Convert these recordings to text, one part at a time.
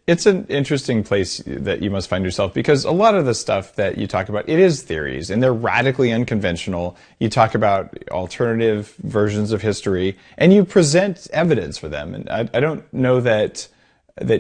It's an interesting place that you must find yourself, because a lot of the stuff that you talk about, it is theories and they're radically unconventional. You talk about alternative versions of history and you present evidence for them. And I don't know that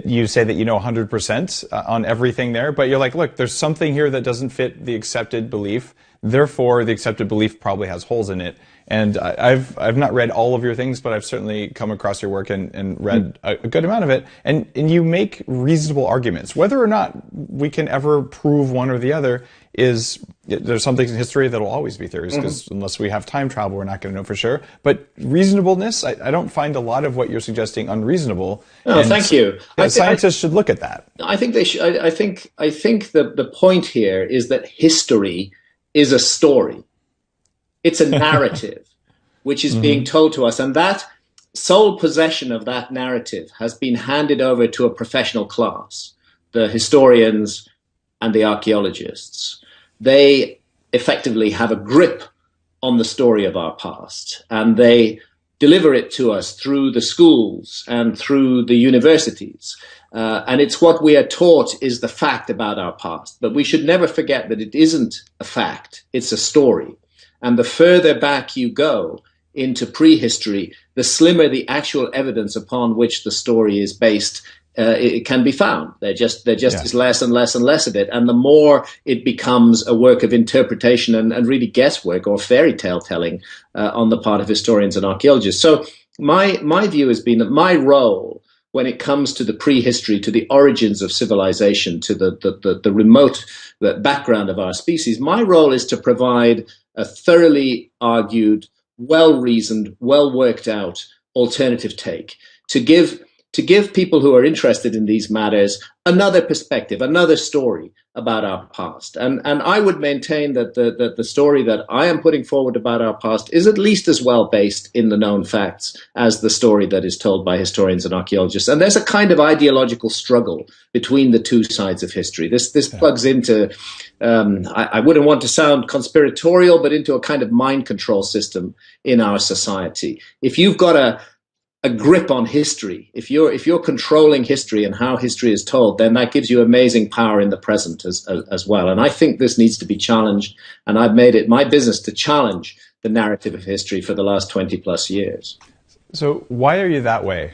you say that you know 100% on everything there, but you're like, look, there's something here that doesn't fit the accepted belief. Therefore, the accepted belief probably has holes in it. And I've not read all of your things, but I've certainly come across your work and read a good amount of it. And you make reasonable arguments. Whether or not we can ever prove one or the other there's some things in history that will always be theories, because unless we have time travel, we're not going to know for sure. But reasonableness, I don't find a lot of what you're suggesting unreasonable. No, thank you. Scientists should look at that. I think they should. I think the point here is that history is a story. It's a narrative which is being told to us, and that sole possession of that narrative has been handed over to a professional class, the historians and the archaeologists. They effectively have a grip on the story of our past, and they deliver it to us through the schools and through the universities. And it's what we are taught is the fact about our past. But we should never forget that it isn't a fact, it's a story. And the further back you go into prehistory, the slimmer the actual evidence upon which the story is based it can be found. There just is less and less and less of it. And the more it becomes a work of interpretation and really guesswork or fairy tale telling on the part of historians and archaeologists. So my view has been that my role when it comes to the prehistory, to the origins of civilization, to the remote background of our species, my role is to provide a thoroughly argued, well-reasoned, well-worked-out alternative take, to give people who are interested in these matters another perspective, another story about our past. And I would maintain that the story that I am putting forward about our past is at least as well based in the known facts as the story that is told by historians and archaeologists. And there's a kind of ideological struggle between the two sides of history. This plugs into, I wouldn't want to sound conspiratorial, but into a kind of mind control system in our society. If you've got a grip on history, if you're controlling history and how history is told, then that gives you amazing power in the present as well. And I think this needs to be challenged, and I've made it my business to challenge the narrative of history for the last 20 plus years. So why are you that way?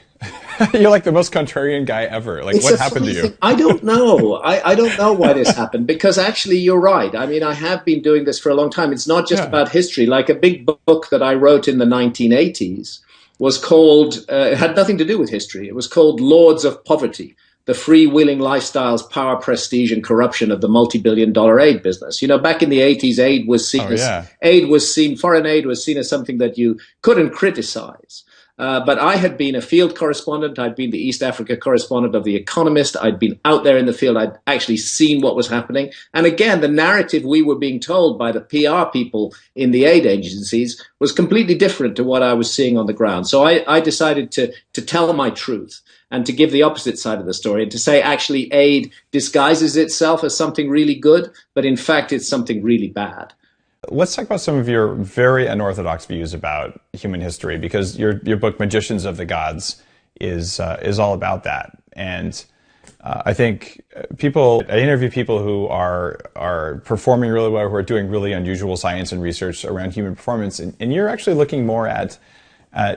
You're like the most contrarian guy ever. Like, what happened to you? I don't know. I don't know why this happened, because actually you're right. I mean, I have been doing this for a long time. It's not just about history. Like a big book that I wrote in the 1980s was called, it had nothing to do with history. It was called Lords of Poverty, the freewheeling lifestyles, power, prestige, and corruption of the multi-billion-dollar aid business. You know, back in the 80s, foreign aid was seen as something that you couldn't criticize. But I had been a field correspondent. I'd been the East Africa correspondent of The Economist. I'd been out there in the field. I'd actually seen what was happening. And again, the narrative we were being told by the PR people in the aid agencies was completely different to what I was seeing on the ground. So I decided to tell my truth and to give the opposite side of the story, and to say actually aid disguises itself as something really good, but in fact it's something really bad. Let's talk about some of your very unorthodox views about human history, because your book Magicians of the Gods is all about that. And I think I interview people who are performing really well, who are doing really unusual science and research around human performance, and you're actually looking more at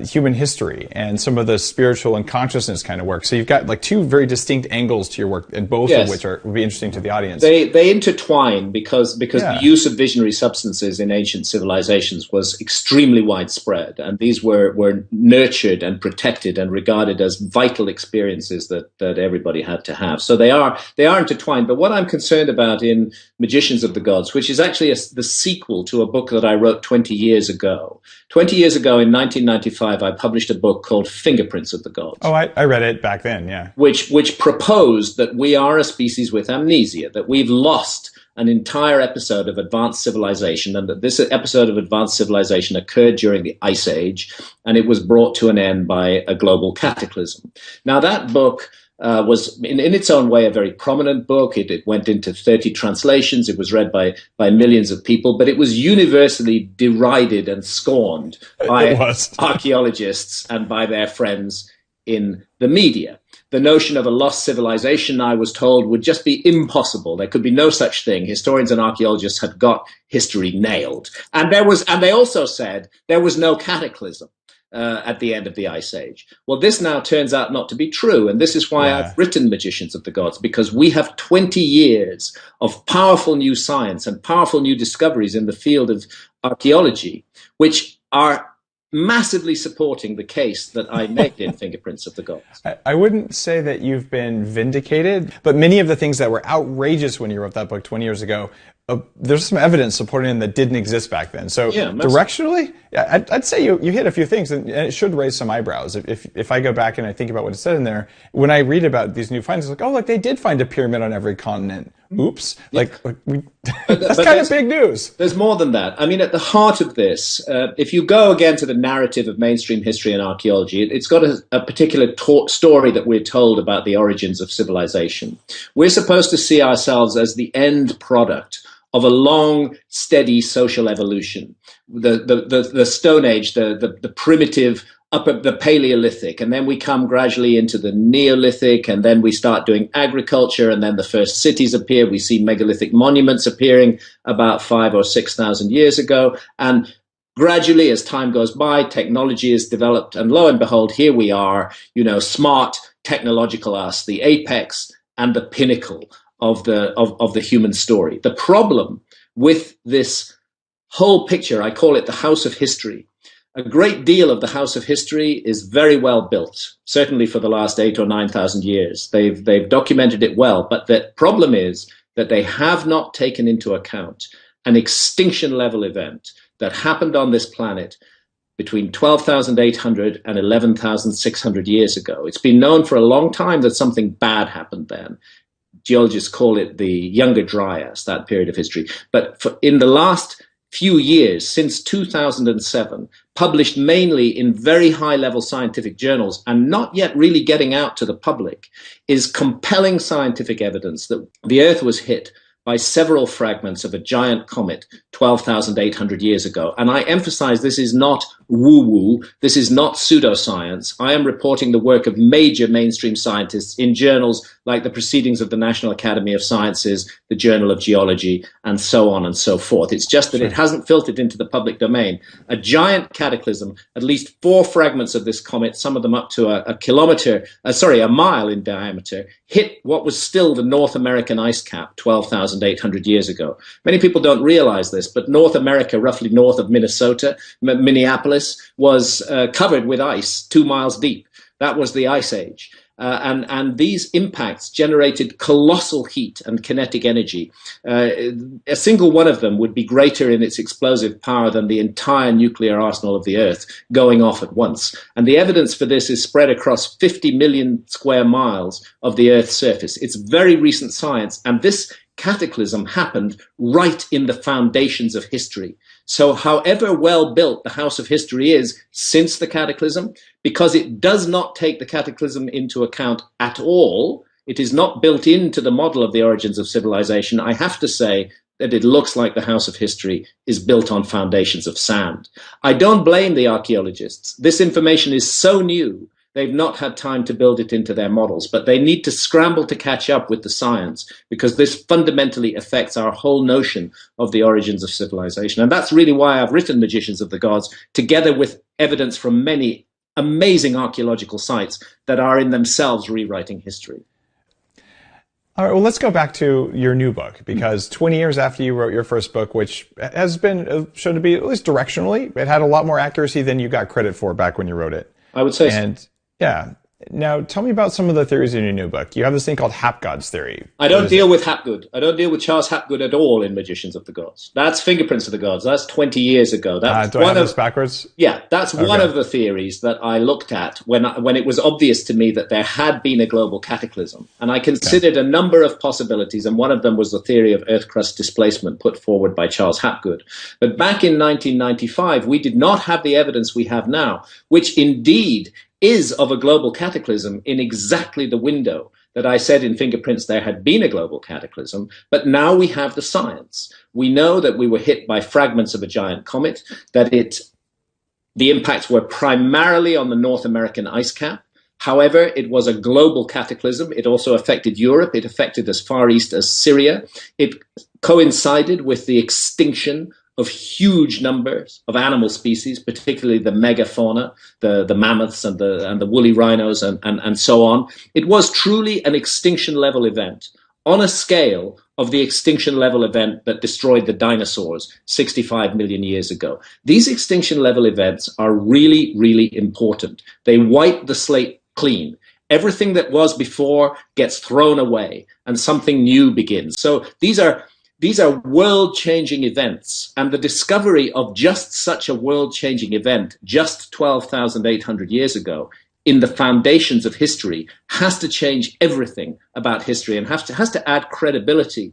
human history and some of the spiritual and consciousness kind of work. So you've got like two very distinct angles to your work, and both of which would be interesting to the audience. They intertwine because the use of visionary substances in ancient civilizations was extremely widespread, and these were nurtured and protected and regarded as vital experiences that everybody had to have. So they are intertwined. But what I'm concerned about in Magicians of the Gods, which is actually the sequel to a book that I wrote 20 years ago. 20 years ago in 1995, I published a book called Fingerprints of the Gods. Oh, I read it back then, yeah. Which proposed that we are a species with amnesia, that we've lost an entire episode of advanced civilization, and that this episode of advanced civilization occurred during the Ice Age, and it was brought to an end by a global cataclysm. Now, that book was in its own way a very prominent book. It went into 30 translations. It was read by millions of people, but it was universally derided and scorned by archaeologists and by their friends in the media. The notion of a lost civilization, I was told, would just be impossible. There could be no such thing. Historians and archaeologists had got history nailed. And they also said there was no cataclysm at the end of the Ice Age. Well, this now turns out not to be true. And this is why I've written Magicians of the Gods, because we have 20 years of powerful new science and powerful new discoveries in the field of archaeology, which are massively supporting the case that I made in Fingerprints of the Gods. I wouldn't say that you've been vindicated, but many of the things that were outrageous when you wrote that book 20 years ago, there's some evidence supporting them that didn't exist back then. So directionally, I'd say you hit a few things, and it should raise some eyebrows. If I go back and I think about what it said in there, when I read about these new finds, it's like, oh, look, they did find a pyramid on every continent. Oops. That's kind of big news. There's more than that. I mean, at the heart of this, if you go again to the narrative of mainstream history and archaeology, it's got a particular story that we're told about the origins of civilization. We're supposed to see ourselves as the end product of a long, steady social evolution. The Stone Age, the primitive the Paleolithic, and then we come gradually into the Neolithic, and then we start doing agriculture, and then the first cities appear. We see megalithic monuments appearing about 5,000 or 6,000 years ago, and gradually, as time goes by, technology is developed, and lo and behold, here we are, smart technological us, the apex and the pinnacle of the human story. The problem with this whole picture, I call it the House of History. A great deal of the House of History is very well built, certainly for the last 8,000 or 9,000 years. They've documented it well, but the problem is that they have not taken into account an extinction level event that happened on this planet between 12,800 and 11,600 years ago. It's been known for a long time that something bad happened then. Geologists call it the Younger Dryas, that period of history. But in the last few years, since 2007, published mainly in very high-level scientific journals and not yet really getting out to the public, is compelling scientific evidence that the Earth was hit by several fragments of a giant comet 12,800 years ago. And I emphasize this is not woo-woo, this is not pseudoscience. I am reporting the work of major mainstream scientists in journals like the Proceedings of the National Academy of Sciences, the Journal of Geology, and so on and so forth. It's just that it hasn't filtered into the public domain. A giant cataclysm, at least 4 fragments of this comet, some of them up to a mile in diameter, hit what was still the North American ice cap 12,800 years ago. Many people don't realize this, but North America, roughly north of Minnesota, Minneapolis, was covered with ice 2 miles deep. That was the Ice Age. And these impacts generated colossal heat and kinetic energy. A single one of them would be greater in its explosive power than the entire nuclear arsenal of the Earth going off at once. And the evidence for this is spread across 50 million square miles of the Earth's surface. It's very recent science, and this cataclysm happened right in the foundations of history. So however well built the House of History is since the cataclysm, because it does not take the cataclysm into account at all, it is not built into the model of the origins of civilization, I have to say that it looks like the House of History is built on foundations of sand. I don't blame the archaeologists. This information is so new, they've not had time to build it into their models, but they need to scramble to catch up with the science, because this fundamentally affects our whole notion of the origins of civilization. And that's really why I've written Magicians of the Gods, together with evidence from many amazing archaeological sites that are in themselves rewriting history. All right, well, let's go back to your new book, because 20 years after you wrote your first book, which has been shown to be, at least directionally, it had a lot more accuracy than you got credit for back when you wrote it. I would say so. Yeah. Now, tell me about some of the theories in your new book. You have this thing called Hapgood's theory. I don't deal with Hapgood. I don't deal with Charles Hapgood at all in Magicians of the Gods. That's Fingerprints of the Gods. That's 20 years ago. That's do I have this backwards? Yeah, that's one of the theories that I looked at when it was obvious to me that there had been a global cataclysm. And I considered a number of possibilities, and one of them was the theory of Earth crust displacement put forward by Charles Hapgood. But back in 1995, we did not have the evidence we have now, which indeed is of a global cataclysm in exactly the window that I said in Fingerprints there had been a global cataclysm, but now we have the science. We know that we were hit by fragments of a giant comet, that the impacts were primarily on the North American ice cap, However, it was a global cataclysm. It also affected Europe. It affected as far east as Syria. It coincided with the extinction of huge numbers of animal species, particularly the megafauna, the mammoths and the woolly rhinos and so on. It was truly an extinction level event on a scale of the extinction level event that destroyed the dinosaurs 65 million years ago. These extinction level events are really, really important. They wipe the slate clean. Everything that was before gets thrown away and something new begins. So these are world-changing events, and the discovery of just such a world-changing event just 12,800 years ago in the foundations of history has to change everything about history and has to add credibility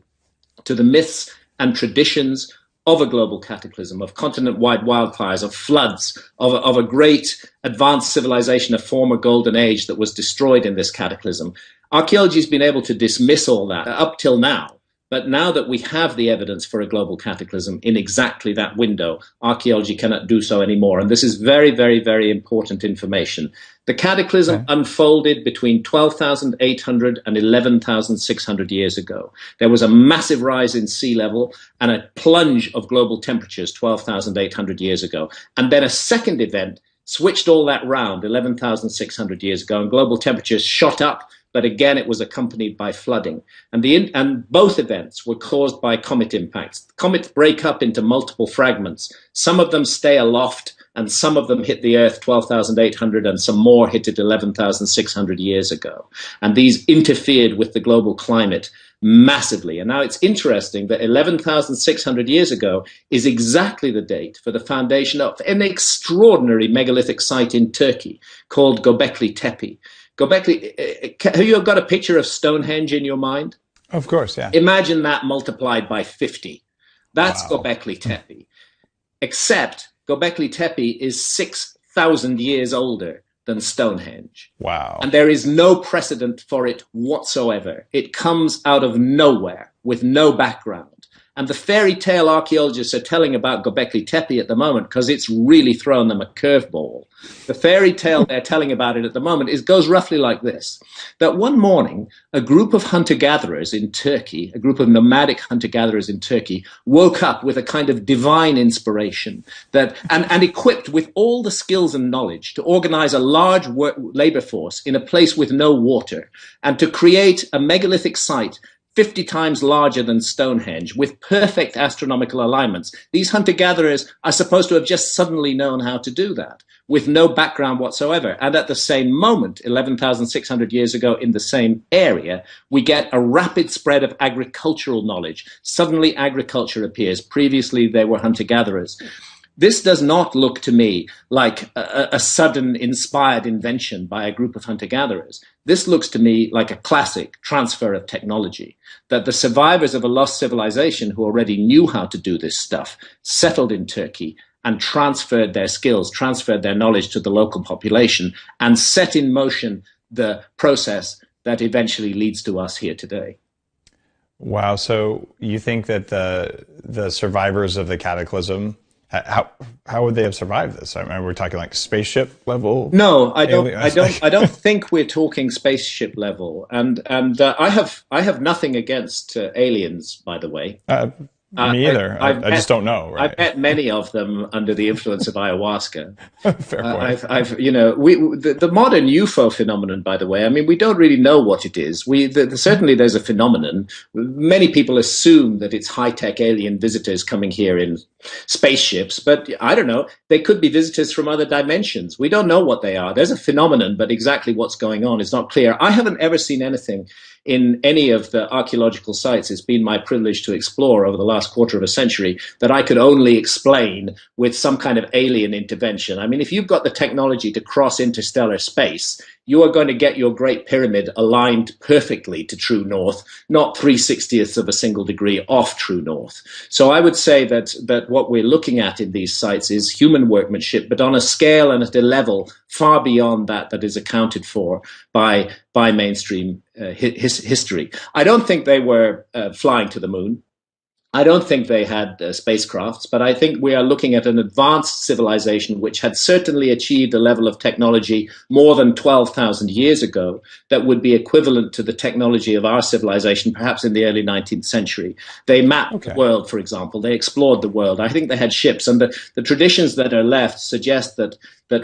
to the myths and traditions of a global cataclysm, of continent-wide wildfires, of floods, of a great advanced civilization, a former golden age that was destroyed in this cataclysm. Archaeology has been able to dismiss all that up till now. But now that we have the evidence for a global cataclysm in exactly that window, archaeology cannot do so anymore. And this is very, very, very important information. The cataclysm unfolded between 12,800 and 11,600 years ago. There was a massive rise in sea level and a plunge of global temperatures 12,800 years ago. And then a second event switched all that round 11,600 years ago, and global temperatures shot up. But again, it was accompanied by flooding. And both events were caused by comet impacts. Comets break up into multiple fragments. Some of them stay aloft, and some of them hit the Earth 12,800, and some more hit it 11,600 years ago. And these interfered with the global climate massively. And now it's interesting that 11,600 years ago is exactly the date for the foundation of an extraordinary megalithic site in Turkey called Göbekli Tepe. Have you got a picture of Stonehenge in your mind? Of course, yeah. Imagine that multiplied by 50. That's Wow. Göbekli Tepe. Except Göbekli Tepe is 6,000 years older than Stonehenge. Wow. And there is no precedent for it whatsoever. It comes out of nowhere with no background. And the fairy tale archaeologists are telling about Göbekli Tepe at the moment, because it's really thrown them a curveball. The fairy tale they're telling about it at the moment goes roughly like this: that one morning, a group of hunter-gatherers in Turkey, a group of nomadic hunter-gatherers in Turkey, woke up with a kind of divine inspiration and equipped with all the skills and knowledge to organize a large labor force in a place with no water and to create a megalithic site 50 times larger than Stonehenge, with perfect astronomical alignments. These hunter-gatherers are supposed to have just suddenly known how to do that, with no background whatsoever. And at the same moment, 11,600 years ago, in the same area, we get a rapid spread of agricultural knowledge. Suddenly agriculture appears. Previously, they were hunter-gatherers. This does not look to me like a sudden inspired invention by a group of hunter-gatherers. This looks to me like a classic transfer of technology, that the survivors of a lost civilization who already knew how to do this stuff settled in Turkey and transferred their skills, transferred their knowledge to the local population, and set in motion the process that eventually leads to us here today. Wow. So you think that the survivors of the cataclysm, how would they have survived this? I mean, we're talking like spaceship level. No, I don't think we're talking spaceship level. And I have nothing against aliens, by the way. Me either. I just don't know. Right? I've met many of them under the influence of ayahuasca. Fair point. The modern UFO phenomenon, by the way, I mean, we don't really know what it is. Certainly there's a phenomenon. Many people assume that it's high-tech alien visitors coming here in spaceships, but I don't know. They could be visitors from other dimensions. We don't know what they are. There's a phenomenon, but exactly what's going on is not clear. I haven't ever seen anything in any of the archaeological sites it's been my privilege to explore over the last quarter of a century that I could only explain with some kind of alien intervention. I mean, if you've got the technology to cross interstellar space, you are going to get your Great Pyramid aligned perfectly to true north, not 3/60ths of a single degree off true north. So I would say that what we're looking at in these sites is human workmanship, but on a scale and at a level far beyond that is accounted for by mainstream history. I don't think they were flying to the moon. I don't think they had spacecrafts, but I think we are looking at an advanced civilization which had certainly achieved a level of technology more than 12,000 years ago that would be equivalent to the technology of our civilization, perhaps in the early 19th century. They mapped the Okay. world, for example. They explored the world. I think they had ships, and the traditions that are left suggest that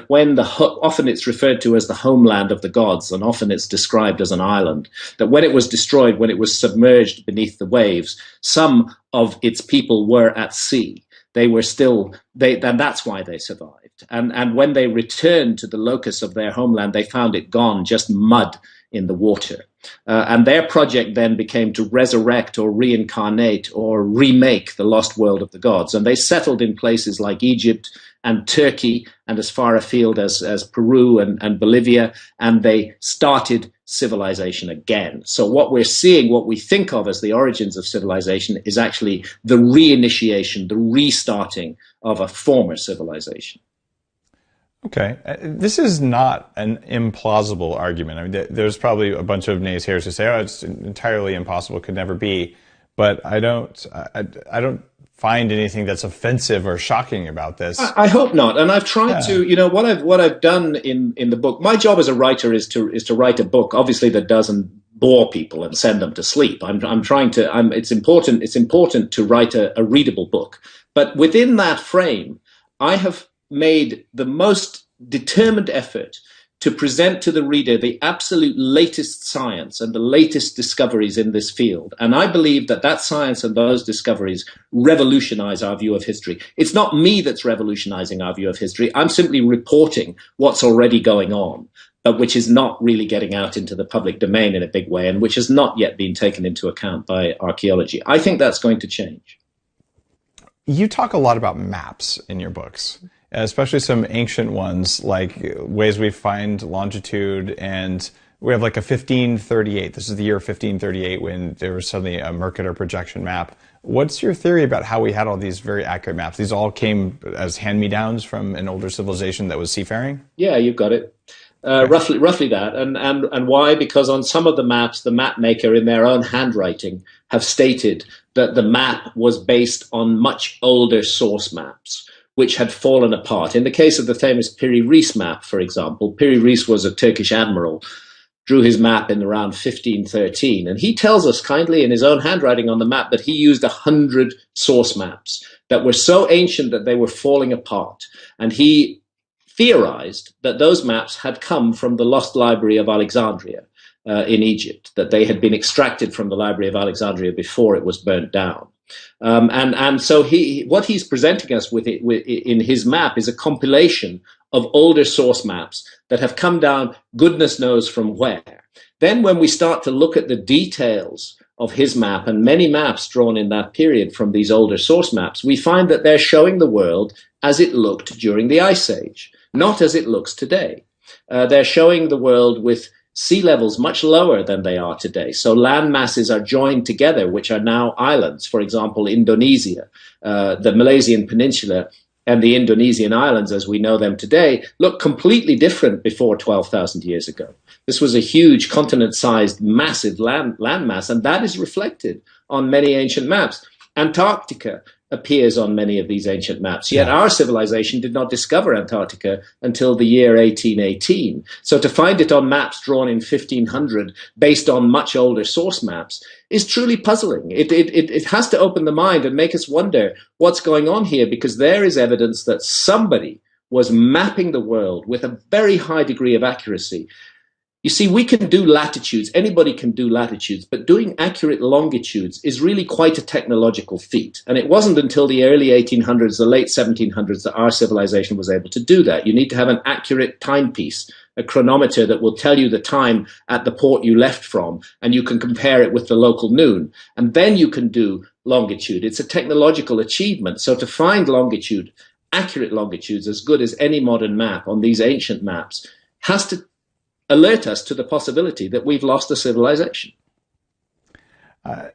when often it's referred to as the homeland of the gods, and often it's described as an island, that when it was destroyed, when it was submerged beneath the waves, some of its people were at sea. They were still, and that's why they survived. And when they returned to the locus of their homeland, they found it gone, just mud in the water. And their project then became to resurrect or reincarnate or remake the lost world of the gods. And they settled in places like Egypt and Turkey and as far afield as Peru and Bolivia, and they started civilization again. So what we're seeing, what we think of as the origins of civilization, is actually the reinitiation, the restarting of a former civilization. Okay. This is not an implausible argument. I mean, there's probably a bunch of naysayers who say, "Oh, it's entirely impossible, could never be." But I don't find anything that's offensive or shocking about this. I hope not. And I've tried Yeah. to, what I've done in the book. My job as a writer is to write a book, obviously, that doesn't bore people and send them to sleep. I'm trying to. It's important to write a readable book. But within that frame, I have made the most determined effort to present to the reader the absolute latest science and the latest discoveries in this field. And I believe that science and those discoveries revolutionize our view of history. It's not me that's revolutionizing our view of history. I'm simply reporting what's already going on, but which is not really getting out into the public domain in a big way, and which has not yet been taken into account by archaeology. I think that's going to change. You talk a lot about maps in your books, especially some ancient ones, like ways we find longitude. And we have like a 1538. This is the year 1538 when there was suddenly a Mercator projection map. What's your theory about how we had all these very accurate maps? These all came as hand-me-downs from an older civilization that was seafaring? Yeah, you've got it. Okay. Roughly that. And why? Because on some of the maps, the map maker in their own handwriting have stated that the map was based on much older source maps, which had fallen apart. In the case of the famous Piri Reis map, for example, Piri Reis was a Turkish admiral, drew his map in around 1513. And he tells us kindly in his own handwriting on the map that he used 100 source maps that were so ancient that they were falling apart. And he theorized that those maps had come from the lost library of Alexandria in Egypt, that they had been extracted from the library of Alexandria before it was burnt down. And so what he's presenting us with in his map is a compilation of older source maps that have come down goodness knows from where. Then when we start to look at the details of his map and many maps drawn in that period from these older source maps, we find that they're showing the world as it looked during the Ice Age, not as it looks today. They're showing the world with sea levels much lower than they are today. So land masses are joined together, which are now islands. For example, Indonesia, the Malaysian peninsula, and the Indonesian islands as we know them today look completely different before 12,000 years ago. This was a huge continent-sized, massive land mass, and that is reflected on many ancient maps. Antarctica appears on many of these ancient maps. Yet our civilization did not discover Antarctica until the year 1818. So to find it on maps drawn in 1500 based on much older source maps is truly puzzling. It has to open the mind and make us wonder what's going on here, because there is evidence that somebody was mapping the world with a very high degree of accuracy. You see, we can do latitudes, anybody can do latitudes, but doing accurate longitudes is really quite a technological feat. And it wasn't until the early 1800s, the late 1700s, that our civilization was able to do that. You need to have an accurate timepiece, a chronometer that will tell you the time at the port you left from, and you can compare it with the local noon. And then you can do longitude. It's a technological achievement. So to find longitude, accurate longitudes, as good as any modern map on these ancient maps, has to alert us to the possibility that we've lost a civilization.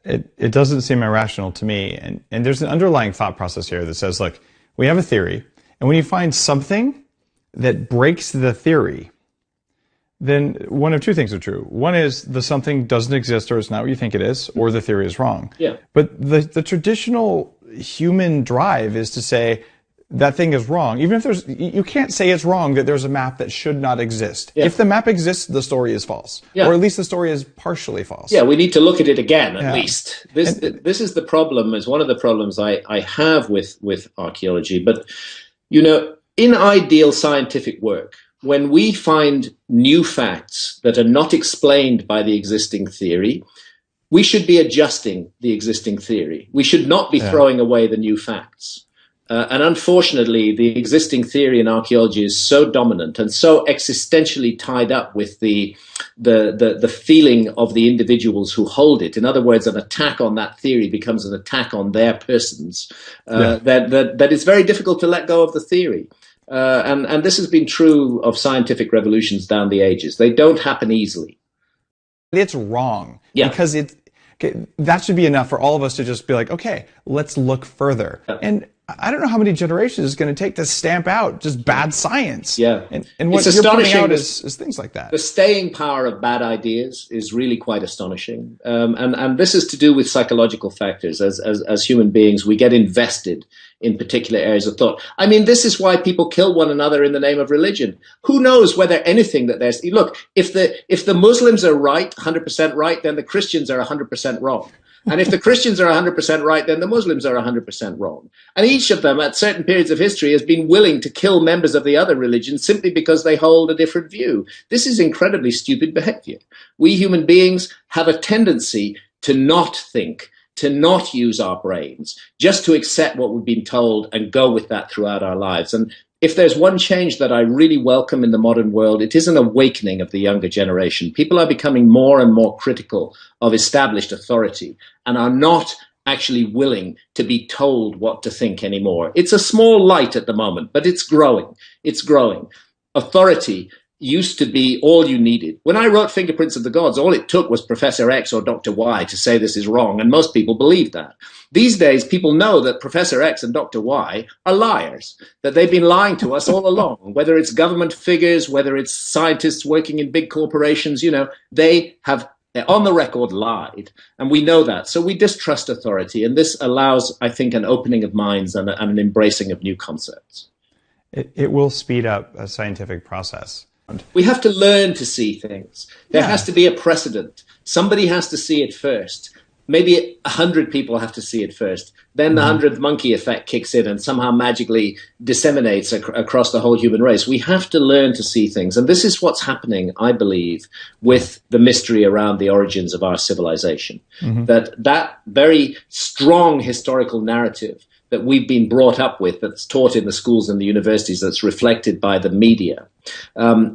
It doesn't seem irrational to me. And there's an underlying thought process here that says, look, we have a theory, and when you find something that breaks the theory, then one of two things are true. One is the something doesn't exist, or it's not what you think it is, or the theory is wrong. Yeah. But the traditional human drive is to say that thing is wrong. Even if you can't say it's wrong that there's a map that should not exist. Yeah. If the map exists, the story is false. Yeah. Or at least the story is partially false. Yeah, we need to look at it again, at least. This is the problem, is one of the problems I have with archaeology. But, in ideal scientific work, when we find new facts that are not explained by the existing theory, we should be adjusting the existing theory. We should not be throwing away the new facts. And unfortunately, the existing theory in archaeology is so dominant and so existentially tied up with the feeling of the individuals who hold it. In other words, an attack on that theory becomes an attack on their persons. That it's very difficult to let go of the theory. And this has been true of scientific revolutions down the ages. They don't happen easily. It's wrong. Yeah. Because that should be enough for all of us to just be like, okay, let's look further. Yeah. And I don't know how many generations it's going to take to stamp out just bad science. Yeah. And what you're pointing out is things like that. The staying power of bad ideas is really quite astonishing. And this is to do with psychological factors. As human beings, we get invested in particular areas of thought. I mean, this is why people kill one another in the name of religion. Who knows whether anything that there's... Look, if the Muslims are right, 100% right, then the Christians are 100% wrong. And if the Christians are 100% right, then the Muslims are 100% wrong. And each of them, at certain periods of history, has been willing to kill members of the other religion simply because they hold a different view. This is incredibly stupid behavior. We human beings have a tendency to not think, to not use our brains, just to accept what we've been told and go with that throughout our lives. And if there's one change that I really welcome in the modern world, it is an awakening of the younger generation. People are becoming more and more critical of established authority and are not actually willing to be told what to think anymore. It's a small light at the moment, but it's growing. It's growing. Authority used to be all you needed. When I wrote Fingerprints of the Gods, all it took was Professor X or Dr. Y to say this is wrong, and most people believe that. These days, people know that Professor X and Dr. Y are liars, that they've been lying to us all along, whether it's government figures, whether it's scientists working in big corporations, they have on the record lied, and we know that. So we distrust authority, and this allows, I think, an opening of minds and an embracing of new concepts. It will speed up a scientific process. We have to learn to see things. There has to be a precedent. Somebody has to see it first. Maybe 100 people have to see it first. Then the 100th monkey effect kicks in and somehow magically disseminates across the whole human race. We have to learn to see things. And this is what's happening, I believe, with the mystery around the origins of our civilization. That very strong historical narrative that we've been brought up with, that's taught in the schools and the universities, that's reflected by the media,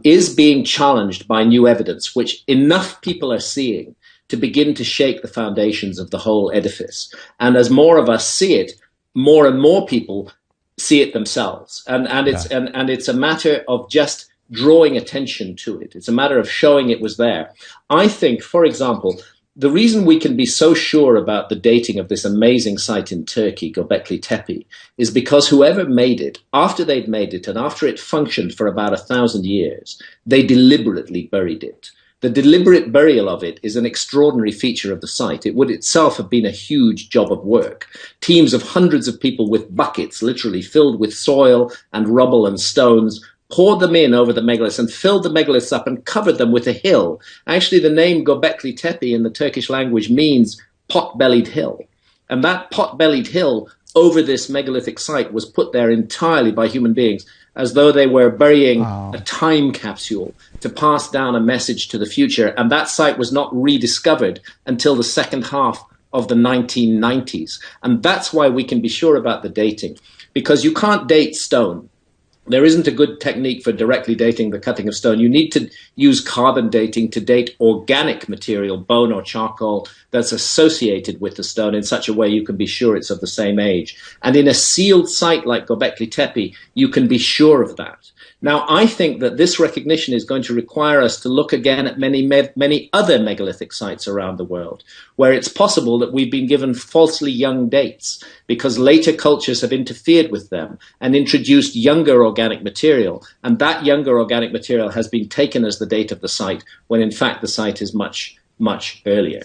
is being challenged by new evidence, which enough people are seeing to begin to shake the foundations of the whole edifice. And as more of us see it, more and more people see it themselves. And it's a matter of just drawing attention to it. It's a matter of showing it was there. I think, for example, the reason we can be so sure about the dating of this amazing site in Turkey, Göbekli Tepe, is because whoever made it, after they'd made it and after it functioned for about 1,000 years, they deliberately buried it. The deliberate burial of it is an extraordinary feature of the site. It would itself have been a huge job of work. Teams of hundreds of people with buckets literally filled with soil and rubble and stones poured them in over the megaliths and filled the megaliths up and covered them with a hill. Actually, the name Göbekli Tepe in the Turkish language means pot-bellied hill. And that pot-bellied hill over this megalithic site was put there entirely by human beings, as though they were burying a time capsule to pass down a message to the future. And that site was not rediscovered until the second half of the 1990s. And that's why we can be sure about the dating, because you can't date stone. There isn't a good technique for directly dating the cutting of stone. You need to use carbon dating to date organic material, bone or charcoal, that's associated with the stone in such a way you can be sure it's of the same age. And in a sealed site like Göbekli Tepe, you can be sure of that. Now, I think that this recognition is going to require us to look again at many other megalithic sites around the world, where it's possible that we've been given falsely young dates because later cultures have interfered with them and introduced younger organic material. And that younger organic material has been taken as the date of the site, when in fact the site is much, much earlier.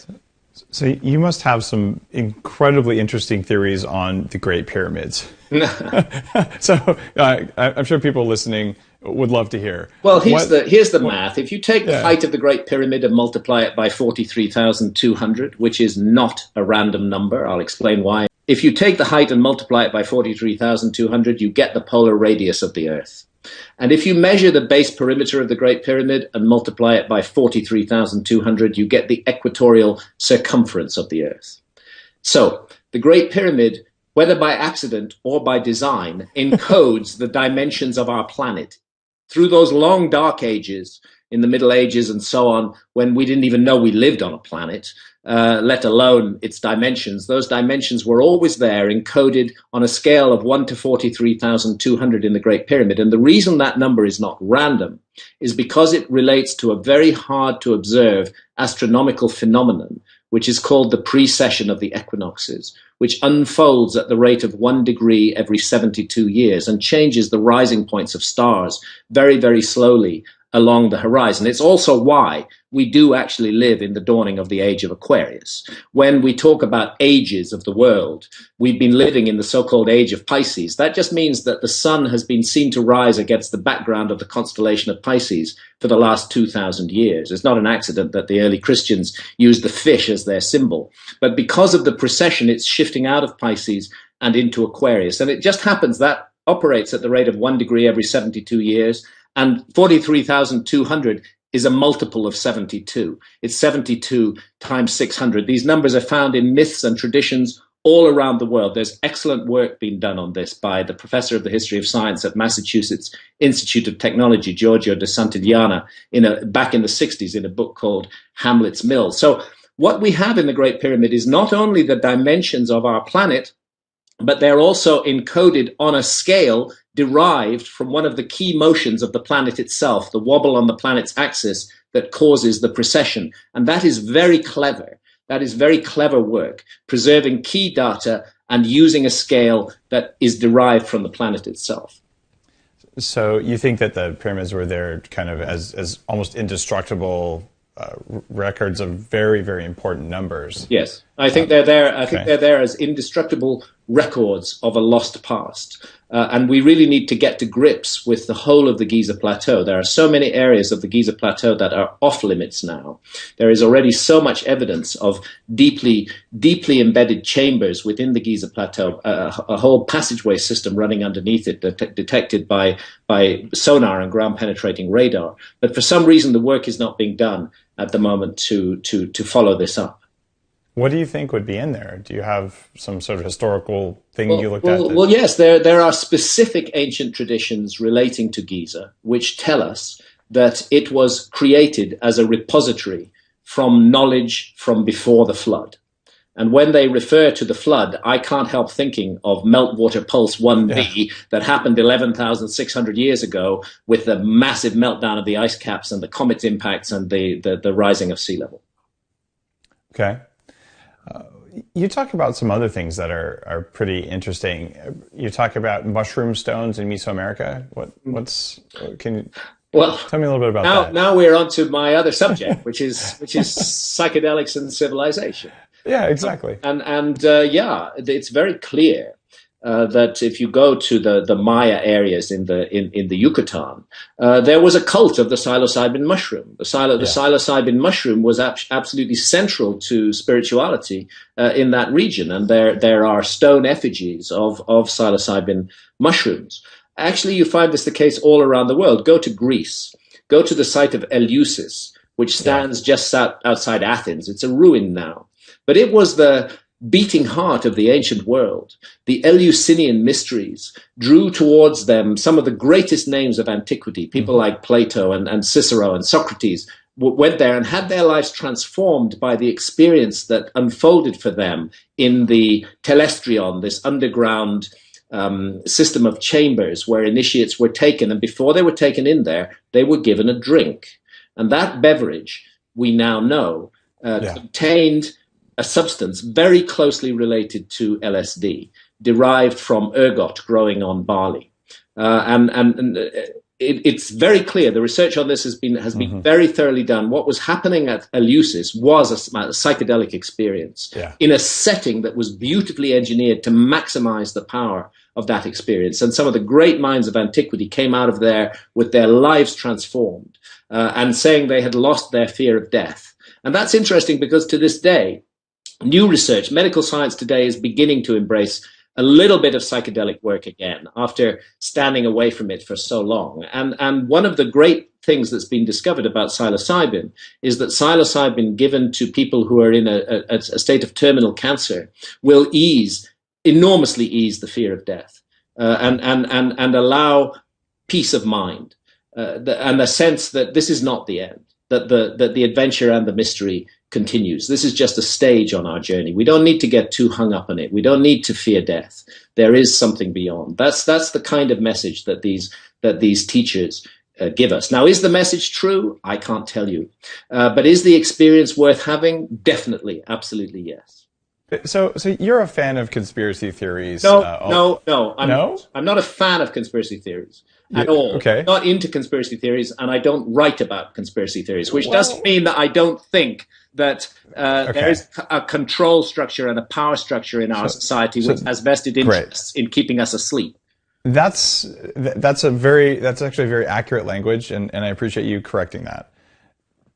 So you must have some incredibly interesting theories on the Great Pyramids. So I'm sure people listening would love to hear. Well, here's the math. If you take the height of the Great Pyramid and multiply it by 43,200, which is not a random number, I'll explain why. If you take the height and multiply it by 43,200, you get the polar radius of the Earth. And if you measure the base perimeter of the Great Pyramid and multiply it by 43,200, you get the equatorial circumference of the Earth. So the Great Pyramid, whether by accident or by design, encodes the dimensions of our planet. Through those long dark ages, in the Middle Ages and so on, when we didn't even know we lived on a planet, let alone its dimensions, those dimensions were always there, encoded on a scale of 1 to 43,200 in the Great Pyramid. And the reason that number is not random is because it relates to a very hard to observe astronomical phenomenon, which is called the precession of the equinoxes, which unfolds at the rate of 1 degree every 72 years and changes the rising points of stars very, very slowly along the horizon. It's also why we do actually live in the dawning of the age of Aquarius. When we talk about ages of the world, we've been living in the so-called age of Pisces. That just means that the sun has been seen to rise against the background of the constellation of Pisces for the last 2,000 years. It's not an accident that the early Christians used the fish as their symbol. But because of the precession, it's shifting out of Pisces and into Aquarius. And it just happens that operates at the rate of 1 degree every 72 years. And 43,200 is a multiple of 72. It's 72 times 600. These numbers are found in myths and traditions all around the world. There's excellent work being done on this by the professor of the history of science at Massachusetts Institute of Technology, Giorgio de Santillana, back in the 60s in a book called Hamlet's Mill. So what we have in the Great Pyramid is not only the dimensions of our planet, but they're also encoded on a scale derived from one of the key motions of the planet itself, the wobble on the planet's axis that causes the precession. And that is very clever. That is very clever work, preserving key data and using a scale that is derived from the planet itself. So you think that the pyramids were there kind of as almost indestructible records of very, very important numbers? Yes, I think they're there. I think they're there as indestructible records of a lost past. And we really need to get to grips with the whole of the Giza Plateau. There are so many areas of the Giza Plateau that are off limits now. There is already so much evidence of deeply, deeply embedded chambers within the Giza Plateau, a whole passageway system running underneath it, detected by sonar and ground penetrating radar. But for some reason, the work is not being done at the moment to follow this up. What do you think would be in there? Do you have some sort of historical thing you looked at? Well, yes, there are specific ancient traditions relating to Giza which tell us that it was created as a repository from knowledge from before the flood. And when they refer to the flood, I can't help thinking of Meltwater Pulse 1b that happened 11,600 years ago with the massive meltdown of the ice caps and the comet's impacts and the rising of sea level. Okay. You talk about some other things that are pretty interesting. You talk about mushroom stones in Mesoamerica. Can you tell me a little bit about that? Now we're on to my other subject, which is psychedelics and civilization. Yeah, exactly. It's very clear that if you go to the Maya areas in the Yucatan, there was a cult of the psilocybin mushroom. The psilocybin mushroom was absolutely central to spirituality in that region, and there are stone effigies of psilocybin mushrooms. Actually, you find this the case all around the world. Go to Greece. Go to the site of Eleusis, which stands just outside Athens. It's a ruin now, but it was the beating heart of the ancient world. The Eleusinian mysteries drew towards them some of the greatest names of antiquity. People like Plato and Cicero and Socrates went there and had their lives transformed by the experience that unfolded for them in the Telestrion, this underground system of chambers where initiates were taken, and before they were taken in there, they were given a drink. And that beverage, we now know, contained a substance very closely related to LSD, derived from ergot growing on barley. It's very clear. The research on this has been very thoroughly done. What was happening at Eleusis was a psychedelic experience in a setting that was beautifully engineered to maximize the power of that experience. And some of the great minds of antiquity came out of there with their lives transformed and saying they had lost their fear of death. And that's interesting because to this day, new research, medical science today is beginning to embrace a little bit of psychedelic work again after standing away from it for so long. And one of the great things that's been discovered about psilocybin is that psilocybin given to people who are in a state of terminal cancer will enormously ease the fear of death and allow peace of mind and a sense that this is not the end, that the adventure and the mystery continues. This is just a stage on our journey. We don't need to get too hung up on it. We don't need to fear death. There is something beyond. That's the kind of message that these teachers give us. Now, is the message true? I can't tell you. But is the experience worth having? Definitely, absolutely, yes. So you're a fan of conspiracy theories? No. I'm not a fan of conspiracy theories at all. Okay. I'm not into conspiracy theories, and I don't write about conspiracy theories, which doesn't mean that I don't think that there is a control structure and a power structure in our society which has vested interests in keeping us asleep. That's actually very accurate language, and I appreciate you correcting that.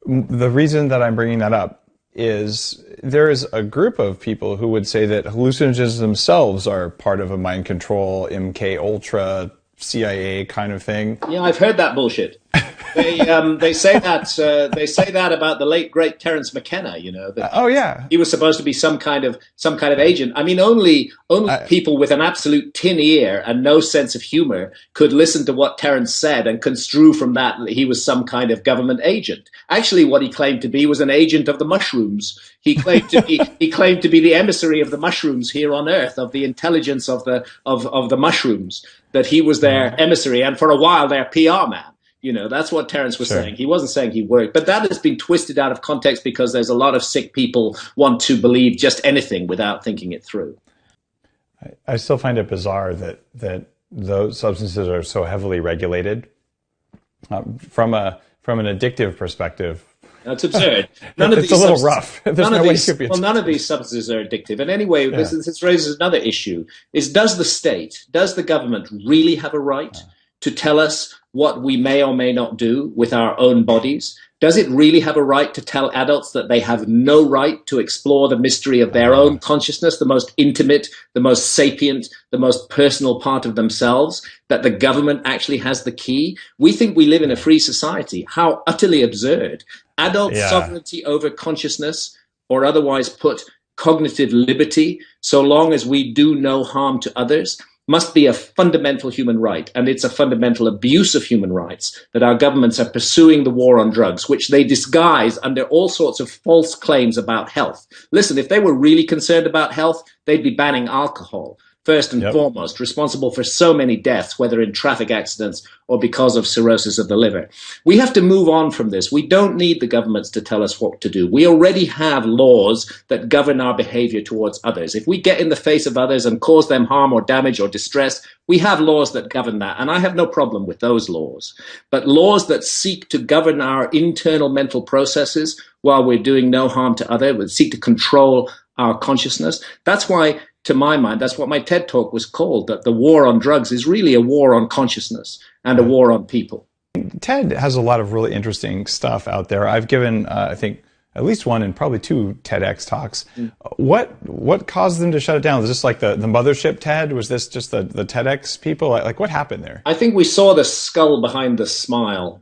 The reason that I'm bringing that up is there is a group of people who would say that hallucinogens themselves are part of a mind control, MK Ultra, CIA kind of thing. Yeah, I've heard that bullshit. They say that about the late great Terence McKenna. You know. That he was supposed to be some kind of agent. I mean, only people with an absolute tin ear and no sense of humor could listen to what Terence said and construe from that he was some kind of government agent. Actually, what he claimed to be was an agent of the mushrooms. He claimed to be the emissary of the mushrooms here on Earth, of the intelligence of the mushrooms. That he was their emissary and for a while their PR man. You know, that's what Terence was saying. He wasn't saying he worked. But that has been twisted out of context because there's a lot of sick people want to believe just anything without thinking it through. I still find it bizarre that those substances are so heavily regulated. From an addictive perspective, that's absurd. It's a little rough. None of these substances are addictive. And anyway, this raises another issue: does the government really have a right to tell us what we may or may not do with our own bodies? Does it really have a right to tell adults that they have no right to explore the mystery of their own consciousness, the most intimate, the most sapient, the most personal part of themselves, that the government actually has the key? We think we live in a free society. How utterly absurd. Adult sovereignty over consciousness, or otherwise put, cognitive liberty, so long as we do no harm to others, must be a fundamental human right, and it's a fundamental abuse of human rights that our governments are pursuing the war on drugs, which they disguise under all sorts of false claims about health. Listen, if they were really concerned about health, they'd be banning alcohol, first and foremost, responsible for so many deaths, whether in traffic accidents or because of cirrhosis of the liver. We have to move on from this. We don't need the governments to tell us what to do. We already have laws that govern our behavior towards others. If we get in the face of others and cause them harm or damage or distress, we have laws that govern that, and I have no problem with those laws. But laws that seek to govern our internal mental processes while we're doing no harm to others, that seek to control our consciousness, that's why, to my mind, that's what my TED Talk was called, that the war on drugs is really a war on consciousness and a war on people. TED has a lot of really interesting stuff out there. I've given, I think, at least one and probably two TEDx talks. What caused them to shut it down? Was this like the mothership TED? Was this just the TEDx people? Like what happened there? I think we saw the skull behind the smile.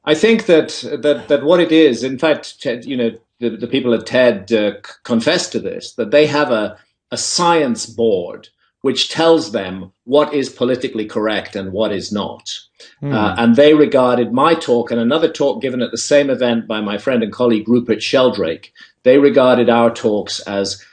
I think that what it is, in fact, TED, you know, the people at TED confess to this, that they have a science board which tells them what is politically correct and what is not. And they regarded my talk and another talk given at the same event by my friend and colleague Rupert Sheldrake, they regarded our talks as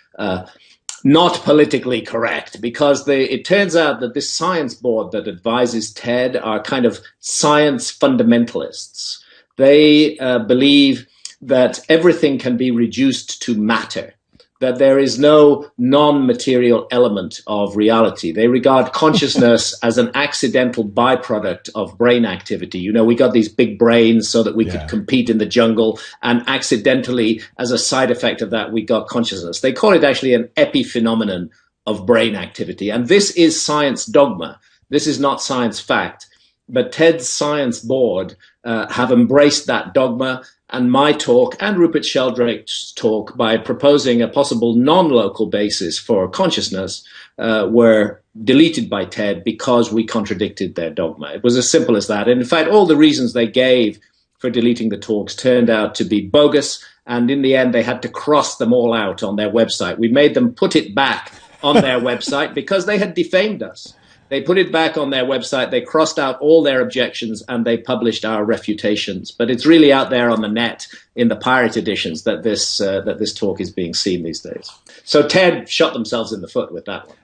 not politically correct, because it turns out that this science board that advises TED are kind of science fundamentalists. They believe that everything can be reduced to matter, that there is no non-material element of reality. They regard consciousness as an accidental byproduct of brain activity. You know, we got these big brains so that we could compete in the jungle, and accidentally, as a side effect of that, we got consciousness. They call it actually an epiphenomenon of brain activity. And this is science dogma. This is not science fact. But TED's science board have embraced that dogma, and my talk and Rupert Sheldrake's talk, by proposing a possible non-local basis for consciousness, were deleted by TED because we contradicted their dogma. It was as simple as that. And in fact, all the reasons they gave for deleting the talks turned out to be bogus, and in the end they had to cross them all out on their website. We made them put it back on their website because they had defamed us. They put it back on their website, they crossed out all their objections, and they published our refutations. But it's really out there on the net in the pirate editions that this talk is being seen these days. So TED shot themselves in the foot with that one.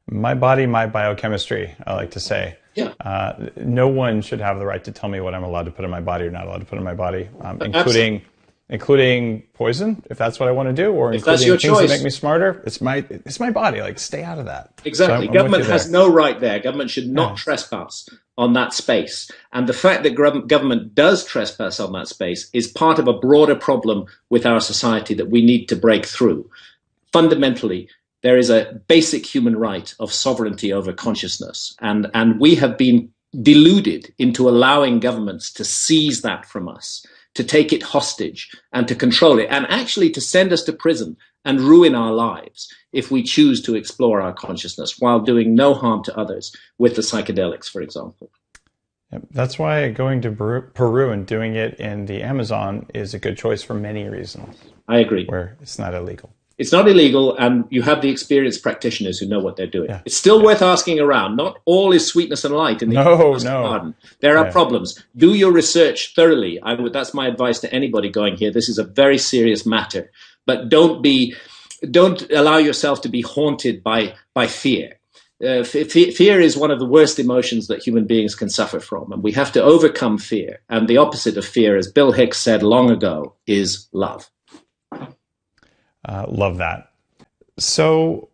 My body, my biochemistry, I like to say. Yeah. No one should have the right to tell me what I'm allowed to put in my body or not allowed to put in my body, including poison, if that's what I want to do, or including things that make me smarter. It's my body. Like, stay out of that. Exactly. So government has no right there. Government should not trespass on that space. And the fact that government does trespass on that space is part of a broader problem with our society that we need to break through. Fundamentally, there is a basic human right of sovereignty over consciousness. And we have been deluded into allowing governments to seize that from us, to take it hostage and to control it, and actually to send us to prison and ruin our lives if we choose to explore our consciousness while doing no harm to others with the psychedelics, for example. Yep. That's why going to Peru and doing it in the Amazon is a good choice for many reasons. I agree. Where it's not illegal. It's not illegal, and you have the experienced practitioners who know what they're doing. Yeah. It's still worth asking around. Not all is sweetness and light in the garden. There are problems. Do your research thoroughly. That's my advice to anybody going here. This is a very serious matter, but don't allow yourself to be haunted by fear. Fear is one of the worst emotions that human beings can suffer from, and we have to overcome fear. And the opposite of fear, as Bill Hicks said long ago, is love. Love that. So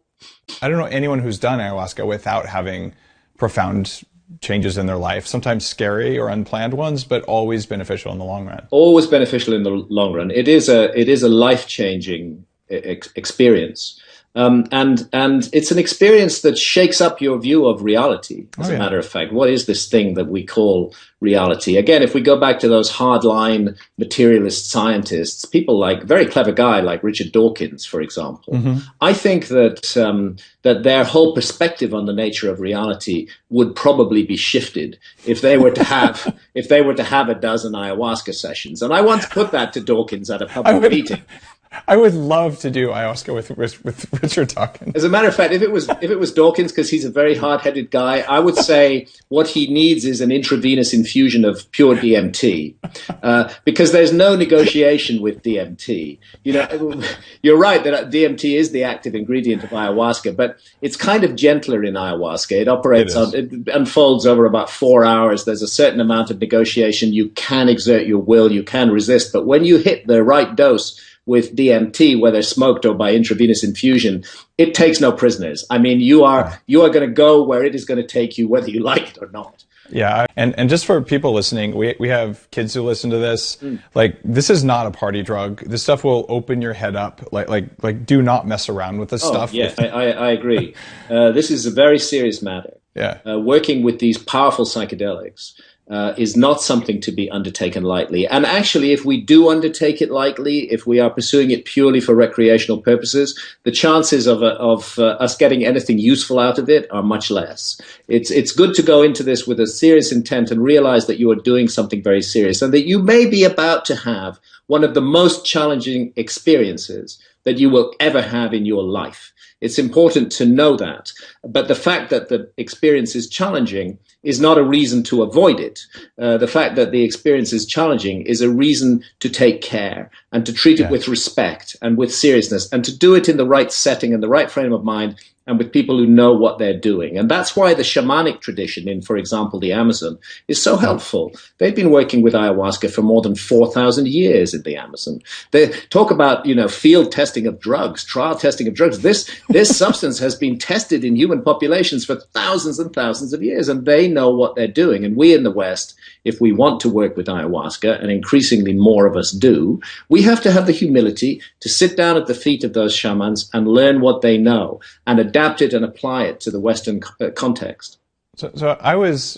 I don't know anyone who's done ayahuasca without having profound changes in their life, sometimes scary or unplanned ones, but always beneficial in the long run. Always beneficial in the long run. It is a life-changing experience. And it's an experience that shakes up your view of reality, as a matter of fact. What is this thing that we call reality? Again, if we go back to those hardline materialist scientists, people like, very clever guy like Richard Dawkins, for example, I think that that their whole perspective on the nature of reality would probably be shifted if they were to have a dozen ayahuasca sessions. And I once put that to Dawkins at a public meeting. I would love to do ayahuasca with Richard Dawkins. As a matter of fact, if it was Dawkins, because he's a very hard-headed guy, I would say what he needs is an intravenous infusion of pure DMT, because there's no negotiation with DMT. You know, you're right that DMT is the active ingredient of ayahuasca, but it's kind of gentler in ayahuasca. It unfolds over about 4 hours. There's a certain amount of negotiation. You can exert your will, you can resist, but when you hit the right dose with DMT, whether smoked or by intravenous infusion, it takes no prisoners. I mean, you are going to go where it is going to take you, whether you like it or not. Yeah, and just for people listening, we have kids who listen to this. Like, this is not a party drug. This stuff will open your head up. Like, do not mess around with this stuff. Yes, I agree. This is a very serious matter. Yeah, working with these powerful psychedelics is not something to be undertaken lightly. And actually, if we do undertake it lightly, if we are pursuing it purely for recreational purposes, the chances of us getting anything useful out of it are much less. It's good to go into this with a serious intent and realize that you are doing something very serious and that you may be about to have one of the most challenging experiences that you will ever have in your life. It's important to know that. But the fact that the experience is challenging is not a reason to avoid it. The fact that the experience is challenging is a reason to take care and to treat it with respect and with seriousness, and to do it in the right setting and the right frame of mind, and with people who know what they're doing. And that's why the shamanic tradition in, for example, the Amazon is so helpful. They've been working with ayahuasca for more than 4,000 years in the Amazon. They talk about, field testing of drugs, trial testing of drugs. This substance has been tested in human populations for thousands and thousands of years, and they know what they're doing. And we in the West, if we want to work with ayahuasca, and increasingly more of us do, we have to have the humility to sit down at the feet of those shamans and learn what they know and adapt it and apply it to the Western context. So I was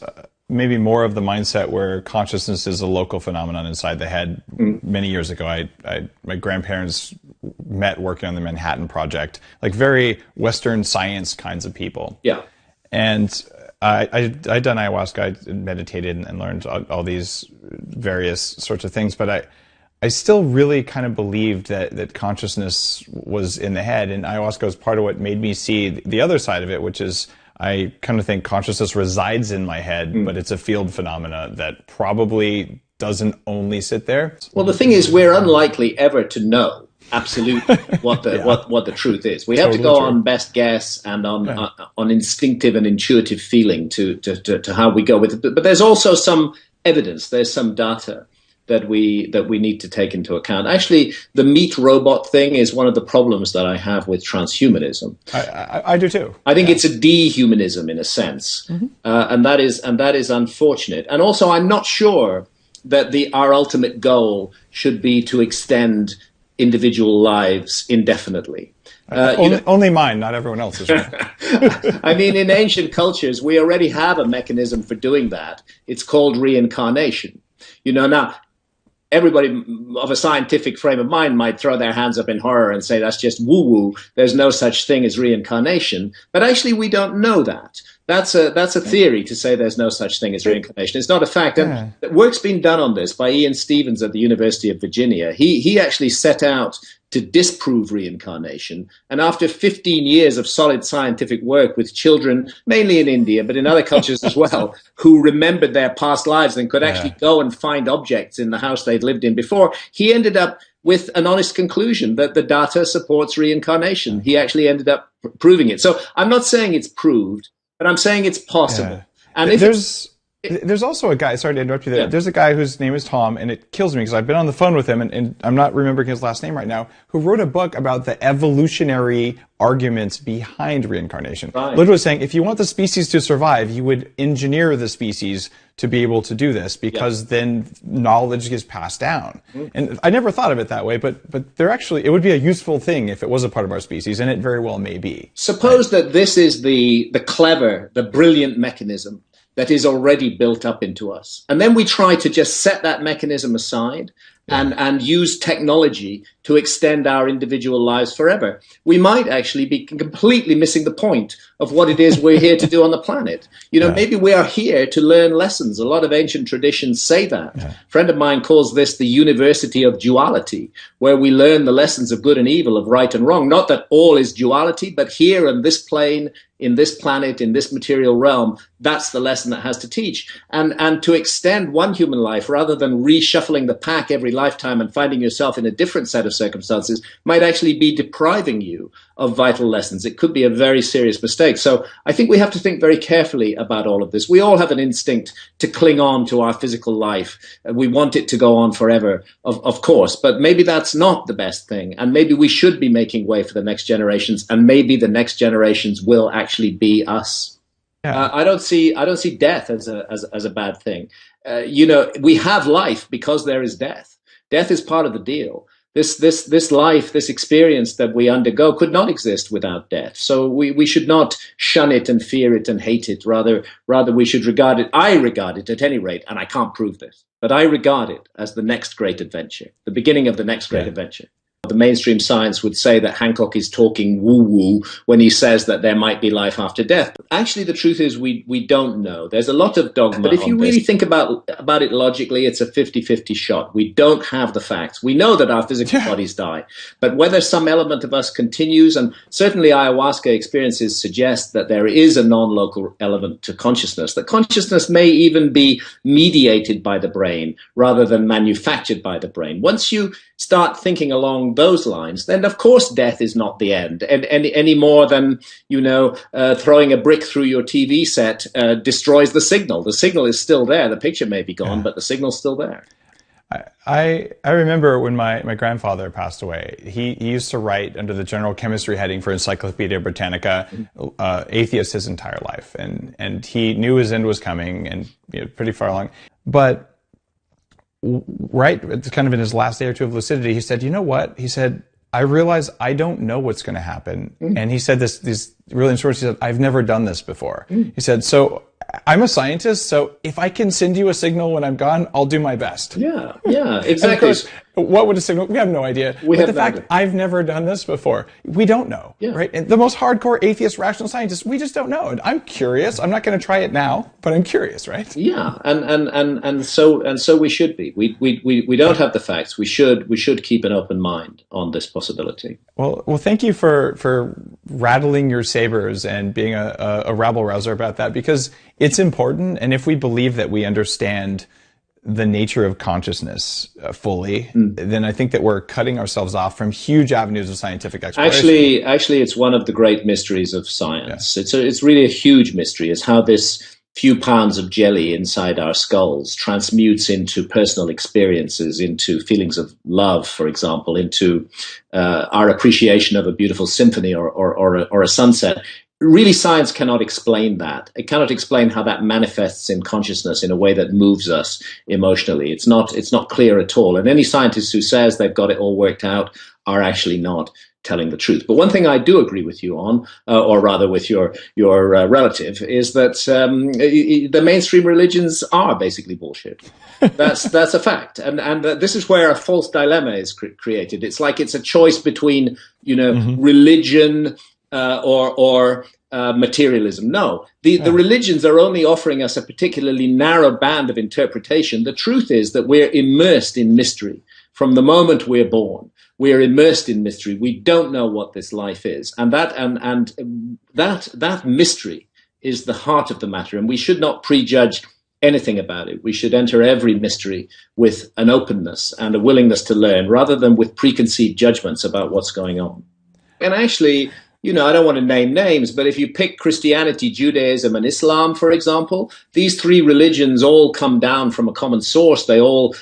maybe more of the mindset where consciousness is a local phenomenon inside the head. Many years ago, my grandparents met working on the Manhattan Project, like very Western science kinds of people. Yeah. And I'd done ayahuasca, I meditated and learned all these various sorts of things, but I still really kind of believed that consciousness was in the head, and ayahuasca was part of what made me see the other side of it, which is I kind of think consciousness resides in my head, but it's a field phenomena that probably doesn't only sit there. Well, the thing is, we're unlikely ever to know absolutely what the truth is. We have to go on best guess and on instinctive and intuitive feeling to how we go with it. But there's also some evidence. There's some data that we need to take into account. Actually, the meat robot thing is one of the problems that I have with transhumanism. I do too. I think it's a dehumanism in a sense, and that is unfortunate. And also, I'm not sure that our ultimate goal should be to extend individual lives indefinitely. Only mine, not everyone else's. I mean, in ancient cultures, we already have a mechanism for doing that. It's called reincarnation. Now, everybody of a scientific frame of mind might throw their hands up in horror and say that's just woo-woo. There's no such thing as reincarnation. But actually, we don't know that. That's a theory to say there's no such thing as reincarnation. It's not a fact. And work's been done on this by Ian Stevens at the University of Virginia. He actually set out to disprove reincarnation. And after 15 years of solid scientific work with children, mainly in India, but in other cultures as well, who remembered their past lives and could actually go and find objects in the house they'd lived in before, he ended up with an honest conclusion that the data supports reincarnation. He actually ended up proving it. So I'm not saying it's proved, but I'm saying it's possible. And if there's also a guy, sorry to interrupt you there. There's a guy whose name is Tom, and it kills me because I've been on the phone with him, and I'm not remembering his last name right now, who wrote a book about the evolutionary arguments behind reincarnation. Right. Literally saying, if you want the species to survive, you would engineer the species to be able to do this, because then knowledge gets passed down. And I never thought of it that way, but it would be a useful thing if it was a part of our species, and it very well may be. Suppose that this is the clever, the brilliant mechanism that is already built up into us. And then we try to just set that mechanism aside and use technology to extend our individual lives forever. We might actually be completely missing the point of what it is we're here to do on the planet. Maybe we are here to learn lessons. A lot of ancient traditions say that. A friend of mine calls this the university of duality, where we learn the lessons of good and evil, of right and wrong. Not that all is duality, but here on this plane, in this planet, in this material realm, that's the lesson that has to teach. And to extend one human life rather than reshuffling the pack every lifetime and finding yourself in a different set of circumstances might actually be depriving you of vital lessons. It could be a very serious mistake. So I think we have to think very carefully about all of this. We all have an instinct to cling on to our physical life. We want it to go on forever, of course, but maybe that's not the best thing. And maybe we should be making way for the next generations, and maybe the next generations will actually be us. I don't see death as a bad thing. We have life because there is death. Death is part of the deal. This life, this experience that we undergo could not exist without death. So we should not shun it and fear it and hate it. Rather we should regard it. I regard it at any rate, and I can't prove this, but I regard it as the next great adventure, the beginning of the next great adventure. The mainstream science would say that Hancock is talking woo-woo when he says that there might be life after death. But actually, the truth is we don't know. There's a lot of dogma. But if you really think about it logically, it's a 50-50 shot. We don't have the facts. We know that our physical bodies die. But whether some element of us continues, and certainly ayahuasca experiences suggest that there is a non-local element to consciousness, that consciousness may even be mediated by the brain rather than manufactured by the brain. Once you start thinking along those lines, then of course death is not the end, and any more than throwing a brick through your TV set destroys the signal. The signal is still there. The picture may be gone, but the signal's still there. I remember when my grandfather passed away, he used to write under the general chemistry heading for Encyclopedia Britannica, atheist his entire life, and he knew his end was coming, and pretty far along. But right, kind of in his last day or two of lucidity, he said, "You know what?" He said, "I realize I don't know what's going to happen." And he said these really short. He said, "I've never done this before." He said, "So I'm a scientist, so if I can send you a signal when I'm gone, I'll do my best." Yeah, exactly. Of course, what would a signal? We have no idea. But the fact I've never done this before, we don't know, right? And the most hardcore atheist rational scientists, we just don't know. And I'm curious. I'm not going to try it now, but I'm curious, right? Yeah, and so we should be. We don't have the facts. We should keep an open mind on this possibility. Well, thank you for rattling your sabers and being a rabble rouser about that, because it's important. And if we believe that we understand the nature of consciousness fully, then I think that we're cutting ourselves off from huge avenues of scientific exploration. Actually, it's one of the great mysteries of science. Yeah. It's really a huge mystery, is how this few pounds of jelly inside our skulls transmutes into personal experiences, into feelings of love, for example, into our appreciation of a beautiful symphony or a sunset. Really, science cannot explain that. It cannot explain how that manifests in consciousness in a way that moves us emotionally. It's not clear at all. And any scientist who says they've got it all worked out are actually not telling the truth. But one thing I do agree with you on, or rather with your relative, is that the mainstream religions are basically bullshit. That's a fact, and this is where a false dilemma is created. It's like it's a choice between religion or materialism. No, the religions are only offering us a particularly narrow band of interpretation. The truth is that we're immersed in mystery from the moment we're born. We are immersed in mystery. We don't know what this life is, and that mystery is the heart of the matter. And we should not prejudge anything about it. We should enter every mystery with an openness and a willingness to learn, rather than with preconceived judgments about what's going on. And actually, I don't want to name names, but if you pick Christianity, Judaism, and Islam, for example, these three religions all come down from a common source. They all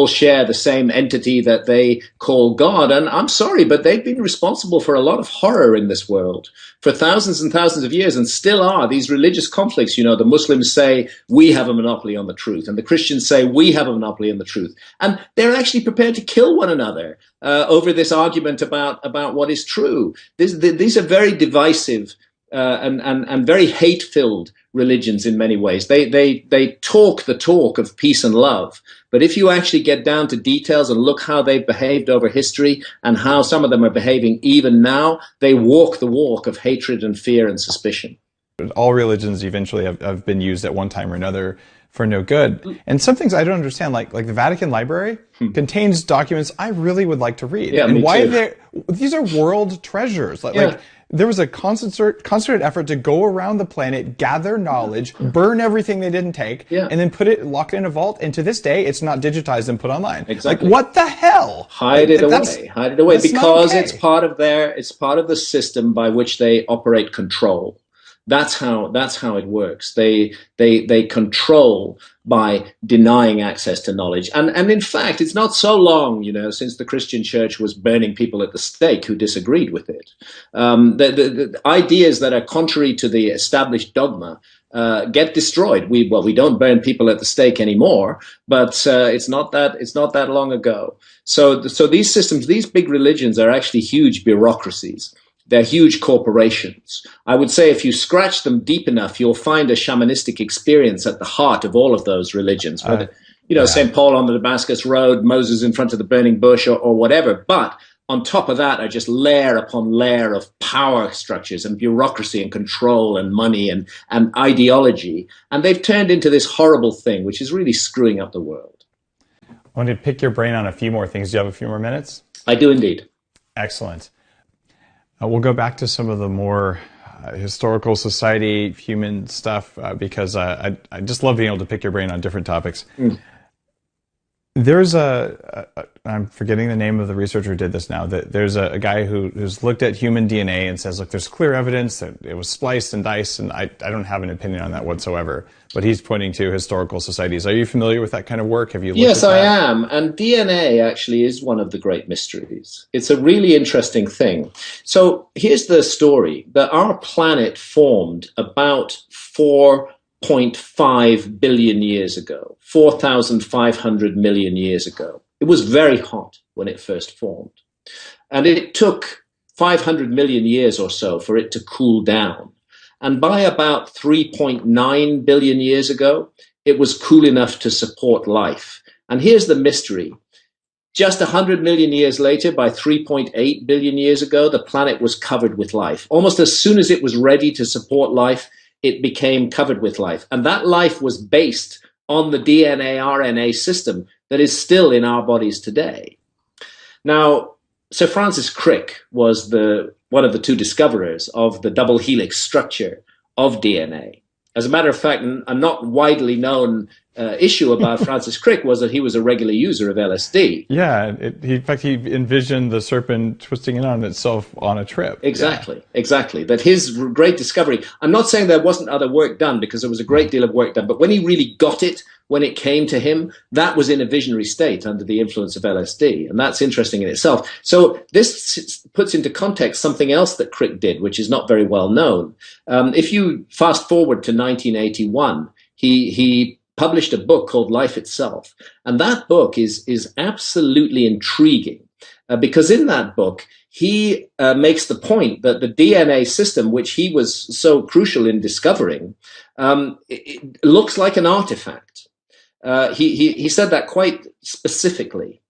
share the same entity that they call God. And I'm sorry, but they've been responsible for a lot of horror in this world for thousands and thousands of years, and still are. These religious conflicts, the Muslims say, we have a monopoly on the truth, and the Christians say, we have a monopoly on the truth. And they're actually prepared to kill one another over this argument about what is true. These are very divisive and very hate-filled religions in many ways. They talk the talk of peace and love, but if you actually get down to details and look how they've behaved over history and how some of them are behaving even now, they walk the walk of hatred and fear and suspicion. All religions eventually have been used at one time or another for no good. And some things I don't understand, like the Vatican Library contains documents I really would like to read. Yeah, and why these are world treasures. Like there was a concerted effort to go around the planet, gather knowledge, burn everything they didn't take, and then lock it in a vault. And to this day, it's not digitized and put online. Exactly. Like, what the hell? Hide it away, because it's part of the system by which they operate control. That's how it works. They control by denying access to knowledge. And in fact, it's not so long, since the Christian church was burning people at the stake who disagreed with it. The ideas that are contrary to the established dogma get destroyed. We don't burn people at the stake anymore, but it's not that long ago. So these systems, these big religions, are actually huge bureaucracies. They're huge corporations. I would say if you scratch them deep enough, you'll find a shamanistic experience at the heart of all of those religions. St. Paul on the Damascus Road, Moses in front of the burning bush, or whatever. But on top of that are just layer upon layer of power structures and bureaucracy and control and money and ideology. And they've turned into this horrible thing, which is really screwing up the world. I want to pick your brain on a few more things. Do you have a few more minutes? I do indeed. Excellent. We'll go back to some of the more historical society, human stuff, because I just love being able to pick your brain on different topics. There's I'm forgetting the name of the researcher who did this now, that there's a guy who's looked at human DNA and says, look, there's clear evidence that it was spliced and diced, and I don't have an opinion on that whatsoever. But he's pointing to historical societies. Are you familiar with that kind of work? Have you looked Yes, at that? I am. And DNA actually is one of the great mysteries. It's a really interesting thing. So here's the story, that our planet formed about 4.5 billion years ago, 4,500 million years ago. It was very hot when it first formed. And it took 500 million years or so for it to cool down. And by about 3.9 billion years ago, it was cool enough to support life. And here's the mystery. Just 100 million years later, by 3.8 billion years ago, the planet was covered with life. Almost as soon as it was ready to support life, it became covered with life. And that life was based on the DNA RNA system that is still in our bodies today. Now, Sir Francis Crick was one of the two discoverers of the double helix structure of DNA. As a matter of fact, a not widely known issue about Francis Crick was that he was a regular user of LSD. Yeah, in fact, he envisioned the serpent twisting in on itself on a trip. Exactly. That his great discovery, I'm not saying there wasn't other work done, because there was a great deal of work done, but when he really got it, when it came to him, that was in a visionary state under the influence of LSD. And that's interesting in itself. So this puts into context something else that Crick did, which is not very well known. If you fast forward to 1981, he published a book called Life Itself. And that book is absolutely intriguing because in that book, he makes the point that the DNA system, which he was so crucial in discovering, it looks like an artifact. He said that quite specifically,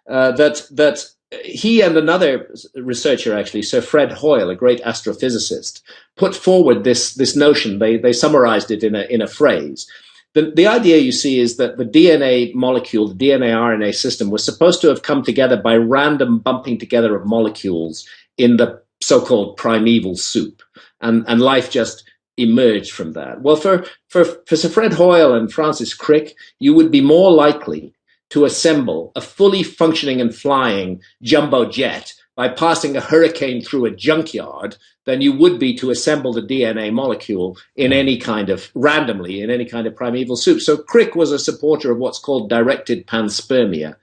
that he and another researcher, actually, Sir Fred Hoyle, a great astrophysicist, put forward this notion. They summarized it in a phrase. The idea, you see, is that the DNA molecule, the DNA RNA system, was supposed to have come together by random bumping together of molecules in the so-called primeval soup, and life just emerged from that. Well, for Sir Fred Hoyle and Francis Crick, you would be more likely to assemble a fully functioning and flying jumbo jet by passing a hurricane through a junkyard than you would be to assemble the DNA molecule in any kind of, randomly, in any kind of primeval soup. So Crick was a supporter of what's called directed panspermia.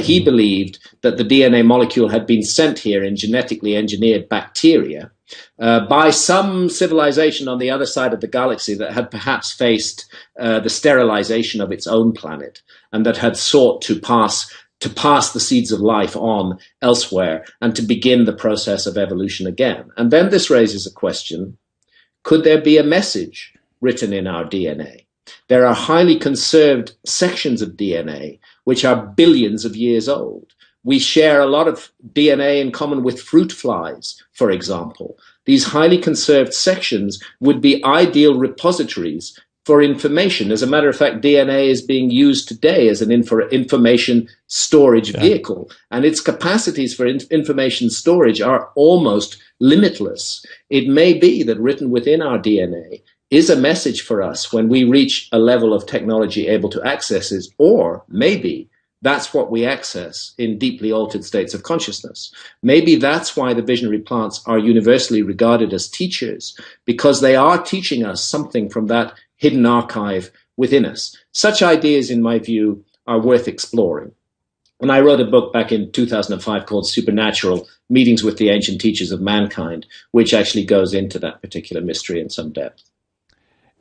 He believed that the DNA molecule had been sent here in genetically engineered bacteria by some civilization on the other side of the galaxy that had perhaps faced the sterilization of its own planet and that had sought to pass the seeds of life on elsewhere and to begin the process of evolution again. And then this raises a question: could there be a message written in our DNA? There are highly conserved sections of DNA which are billions of years old. We share a lot of DNA in common with fruit flies, for example. These highly conserved sections would be ideal repositories for information. As a matter of fact, DNA is being used today as an information storage vehicle, and its capacities for information storage are almost limitless. It may be that written within our DNA is a message for us when we reach a level of technology able to access it, or maybe that's what we access in deeply altered states of consciousness. Maybe that's why the visionary plants are universally regarded as teachers, because they are teaching us something from that hidden archive within us. Such ideas, in my view, are worth exploring. And I wrote a book back in 2005 called Supernatural: Meetings with the Ancient Teachers of Mankind, which actually goes into that particular mystery in some depth.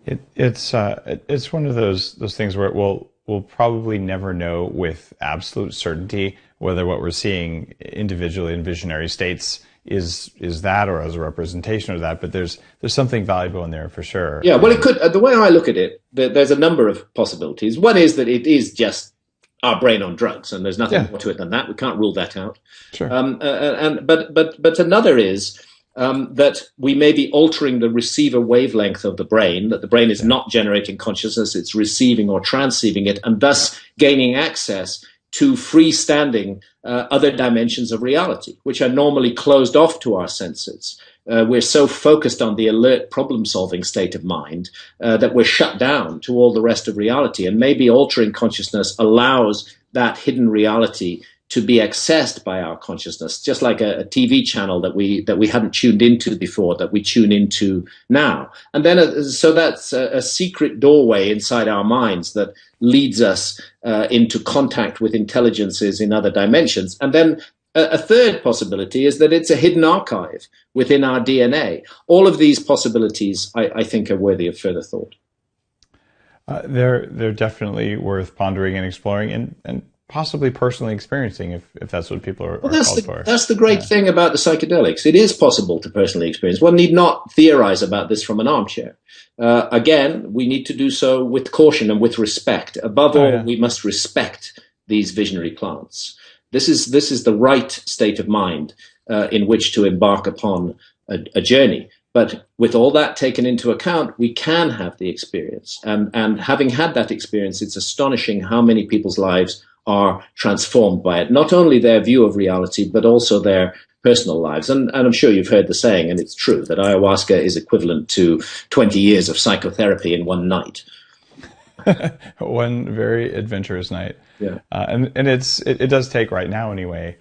It's one of those things where we'll probably never know with absolute certainty whether what we're seeing individually in visionary states is that, or as a representation of that, but there's something valuable in there for sure. Yeah, well, it could. The way I look at it, there's a number of possibilities. One is that it is just our brain on drugs, and there's nothing Yeah, more to it than that. We can't rule that out. sure. But another is that we may be altering the receiver wavelength of the brain, that the brain is Yeah. not generating consciousness, it's receiving or transceiving it, and thus gaining access to freestanding other dimensions of reality, which are normally closed off to our senses. We're so focused on the alert problem-solving state of mind that we're shut down to all the rest of reality. And maybe altering consciousness allows that hidden reality to be accessed by our consciousness, just like a TV channel that we hadn't tuned into before, that we tune into now. And then, so that's a secret doorway inside our minds that leads us into contact with intelligences in other dimensions. And then a third possibility is that it's a hidden archive within our DNA. All of these possibilities, I think, are worthy of further thought. They're definitely worth pondering and exploring, and possibly personally experiencing if that's what people are called for. That's the great thing about the psychedelics. It is possible to personally experience. One need not theorize about this from an armchair. Again, we need to do so with caution and with respect. Above all, we must respect these visionary plants. This is the right state of mind in which to embark upon a journey. But with all that taken into account, we can have the experience. And having had that experience, it's astonishing how many people's lives are transformed by it. Not only their view of reality, but also their personal lives. And I'm sure you've heard the saying, and it's true, that ayahuasca is equivalent to 20 years of psychotherapy in one night. One very adventurous night. Yeah. And it does take, right now anyway,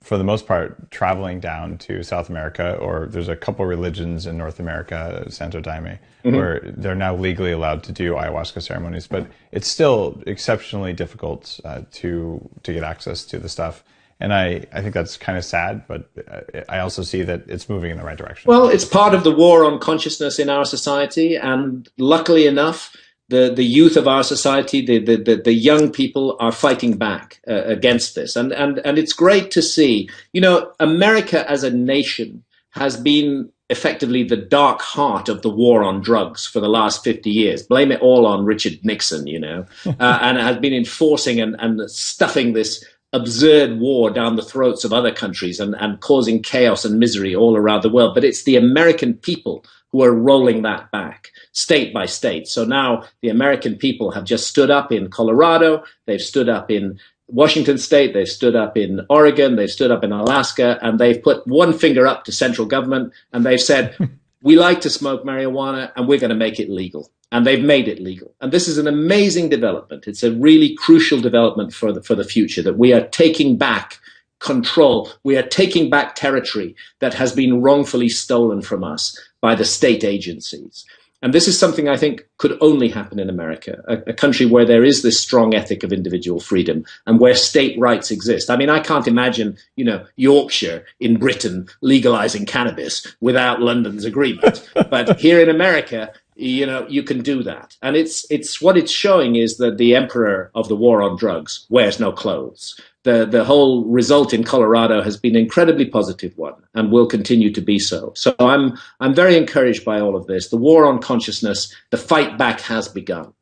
for the most part, traveling down to South America, or there's a couple religions in North America, Santo Daime, where they're now legally allowed to do ayahuasca ceremonies, but it's still exceptionally difficult to get access to the stuff. And I think that's kind of sad, but I also see that it's moving in the right direction. Well, it's part of the war on consciousness in our society, and luckily enough, the youth of our society, the young people are fighting back against this. And it's great to see, America as a nation has been effectively the dark heart of the war on drugs for the last 50 years. Blame it all on Richard Nixon, and has been enforcing and stuffing this absurd war down the throats of other countries and causing chaos and misery all around the world. But it's the American people who are rolling that back state by state. So now the American people have just stood up in Colorado, they've stood up in Washington State, they've stood up in Oregon, they've stood up in Alaska, and they've put one finger up to central government, and they've said, we like to smoke marijuana, and we're going to make it legal. And they've made it legal. And this is an amazing development. It's a really crucial development for the future, that we are taking back control. We are taking back territory that has been wrongfully stolen from us by the state agencies. And this is something I think could only happen in America, a country where there is this strong ethic of individual freedom and where state rights exist. I mean, I can't imagine, Yorkshire in Britain legalizing cannabis without London's agreement. But here in America, you can do that. And it's what it's showing is that the emperor of the war on drugs wears no clothes. The whole result in Colorado has been an incredibly positive one and will continue to be so. So I'm very encouraged by all of this. The war on consciousness, the fight back has begun.